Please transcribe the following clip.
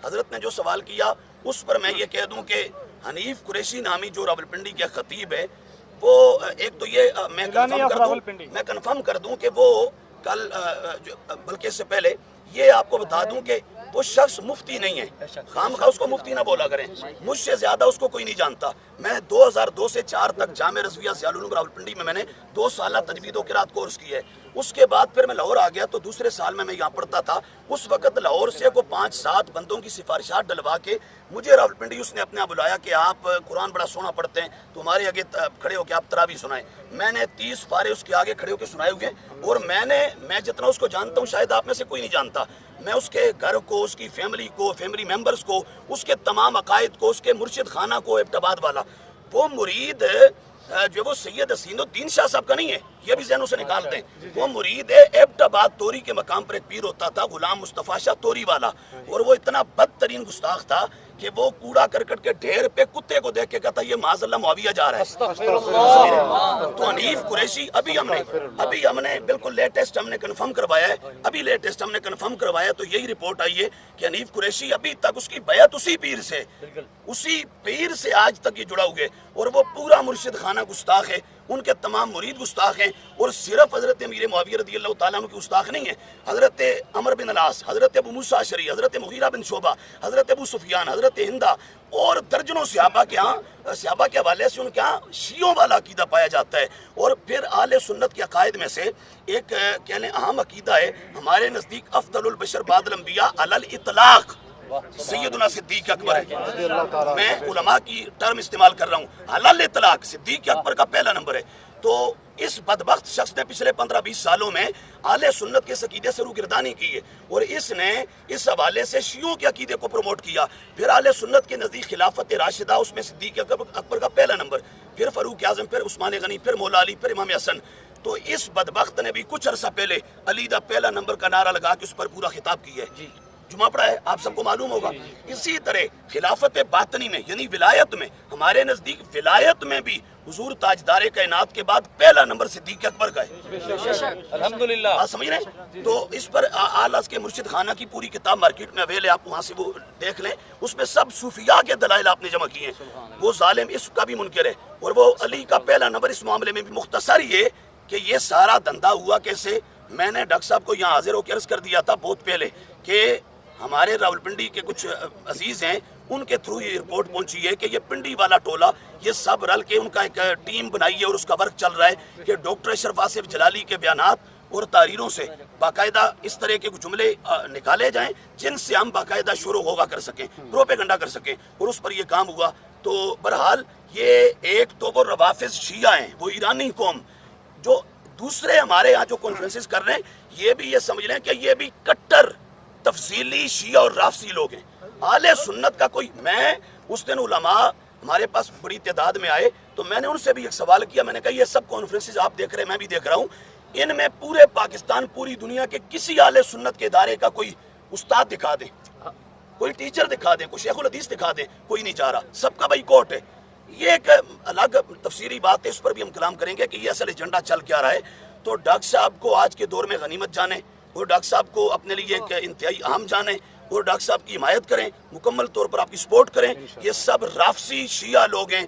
حضرت نے جو سوال کیا اس پر میں یہ کہہ دوں کہ حنیف قریشی نامی جو راولپنڈی کے خطیب ہے وہ ایک تو یہ میں کنفرم کر دوں کہ وہ کل بلکہ اس سے پہلے یہ آپ کو بتا دوں کہ وہ شخص مفتی نہیں ہے، خام خواہ اس کو مفتی نہ بولا کریں، مجھ سے زیادہ اس کو کوئی نہیں جانتا۔ میں 2002 سے 4 تک جامعہ رضویہ ضیاء العلوم راولپنڈی میں نے 2 سالہ تجوید و قرات کورس کیا ہے۔ اس کے بعد پھر میں لاہور آ گیا تو دوسرے سال میں یہاں پڑھتا تھا۔ اس وقت لاہور سے کو 5-7 بندوں کی سفارشات ڈلوا کے مجھے راولپنڈی اس نے اپنے آپ بلایا کہ آپ قرآن بڑا سونا پڑھتے ہیں تو ہمارے آگے کھڑے ہو کے آپ تراویح سنائیں۔ میں نے 30 پارے اس کے آگے کھڑے ہو کے سنائے ہوئے، اور میں جتنا اس کو جانتا ہوں شاید آپ میں سے کوئی نہیں جانتا۔ میں اس کے گھر کو، اس کی فیملی کو، فیملی ممبرز کو، اس کے تمام عقائد کو، اس کے مرشد خانہ کو، ایبٹ آباد والا وہ مرید جو وہ سید حسین الدین شاہ صاحب کا نہیں ہے، یہ بھی ذہنوں سے نکال دیں۔ وہ مرید ہے ایبٹ آباد توری کے مقام پر ایک پیر ہوتا تھا غلام مصطفیٰ شاہ توری والا، اور وہ اتنا بدترین گستاخ تھا کہ وہ کوڑا کرکٹ کے ڈھیر پہ کتے کو دیکھ کے کہتا یہ معاذ اللہ معاویہ جا رہا ہے۔ تو حنیف قریشی ابھی ہم نے بالکل لیٹسٹ ہم نے کنفرم کروایا ہے، تو یہی رپورٹ آئی ہے کہ حنیف قریشی ابھی تک اس کی بیعت اسی پیر سے آج تک یہ جڑا ہوئے، اور وہ پورا مرشد خانہ گستاخ ہے، ان کے تمام مرید گستاخ ہیں، اور صرف حضرت امیر معاویہ رضی اللہ تعالیٰ عنہ کی گستاخ نہیں ہے، حضرت عمر بن العاص، حضرت ابو موسیٰ اشعری، حضرت مغیرہ بن شعبہ، حضرت ابو سفیان، حضرت ہندہ اور درجنوں صحابہ کے حوالے سے ان کے ہاں شیعوں والا عقیدہ پایا جاتا ہے۔ اور پھر اہل سنت کے عقائد میں سے ایک کہنے اہم عقیدہ ہے ہمارے نزدیک افضل البشر بعد الانبیاء علی الاطلاق سیدنا صدیق اکبر ہے۔ میں علماء کی ٹرم استعمال کر رہا ہوں، علی الاطلاق صدیق اکبر کا پہلا نمبر ہے۔ تو اس بدبخت شخص نے پچھلے 15-20 سالوں میں اہل سنت کے عقیدے سے روگردانی کی ہے، اور اس نے اس حوالے سے شیعوں کے عقیدے کو پروموٹ کیا۔ پھر اہل سنت کے نزدیک خلافت راشدہ، اس میں صدیق اکبر کا پہلا نمبر، پھر فاروق اعظم، پھر عثمان غنی، پھر مولا علی، پھر امام حسن۔ تو اس بدبخت نے بھی کچھ عرصہ پہلے علی دا پہلا نمبر کا نعرہ لگا کے اس پر پورا خطاب کیا ہے، جمعہ پڑھا ہے، آپ سب کو معلوم ہوگا۔ اسی طرح خلافت باطنی میں یعنی ولایت میں، ہمارے نزدیک ولایت میں بھی حضور تاجدار کائنات کے بعد پہلا نمبر صدیق اکبر کا ہے، الحمدللہ۔ آپ سمجھ رہے ہیں؟ تو اس پر آل کے مرشد خانہ کی پوری کتاب مارکیٹ میں اویل ہے، آپ وہاں سے وہ دیکھ لیں، اس میں سب صوفیاء کے دلائل آپ نے جمع کیے ہیں۔ وہ ظالم اس کا بھی منکر ہے، اور وہ علی کا پہلا نمبر اس معاملے میں بھی مختصر یہ کہ یہ سارا دندہ ہوا کیسے۔ میں نے ڈاکٹر صاحب کو یہاں حاضر ہو کے عرض کر دیا تھا بہت پہلے کہ ہمارے راولپنڈی کے کچھ عزیز ہیں، ان کے تھرو یہ رپورٹ پہنچی ہے کہ یہ پنڈی والا ٹولہ یہ سب رل کے ان کا ایک ٹیم بنائی ہے، اور اس کا ورک چل رہا ہے کہ ڈاکٹر اشرف آصف جلالی کے بیانات اور تحریروں سے باقاعدہ اس طرح کے جملے نکالے جائیں جن سے ہم باقاعدہ شروع ہوگا کر سکیں، پروپیگنڈا کر سکیں، اور اس پر یہ کام ہوا۔ تو بہرحال یہ ایک تو وہ روافظ شیعہ ہیں، وہ ایرانی قوم، جو دوسرے ہمارے ہاں جو کانفرنسز کر رہے ہیں یہ بھی یہ سمجھ لیں کہ یہ بھی کٹر تفصیلی شیعہ اور رافضی لوگ ہیں۔ اہل سنت کا کوئی، میں اس دن علماء ہمارے پاس بڑی تعداد میں آئے تو میں نے ان سے بھی ایک سوال کیا، میں نے کہا یہ سب کانفرنسز آپ دیکھ رہے ہیں، میں بھی دیکھ رہا ہوں، ان میں پورے پاکستان پوری دنیا کے کسی اہل سنت کے ادارے کا کوئی استاد دکھا دیں، کوئی ٹیچر دکھا دیں، کوئی شیخ الحدیث دکھا دیں، کوئی نہیں چاہ رہا، سب کا بائی کاٹ ہے۔ یہ ایک الگ تفسیری بات ہے، اس پر بھی ہم کلام کریں گے کہ یہ اصل ایجنڈا چل کیا رہا ہے۔ تو ڈاکٹر صاحب کو آج کے دور میں غنیمت جانیں، اور ڈاکٹر صاحب کو اپنے لیے ایک انتہائی اہم جانیں، اور ڈاکٹر صاحب کی حمایت کریں، مکمل طور پر آپ کی سپورٹ کریں۔ یہ سب رافضی شیعہ لوگ ہیں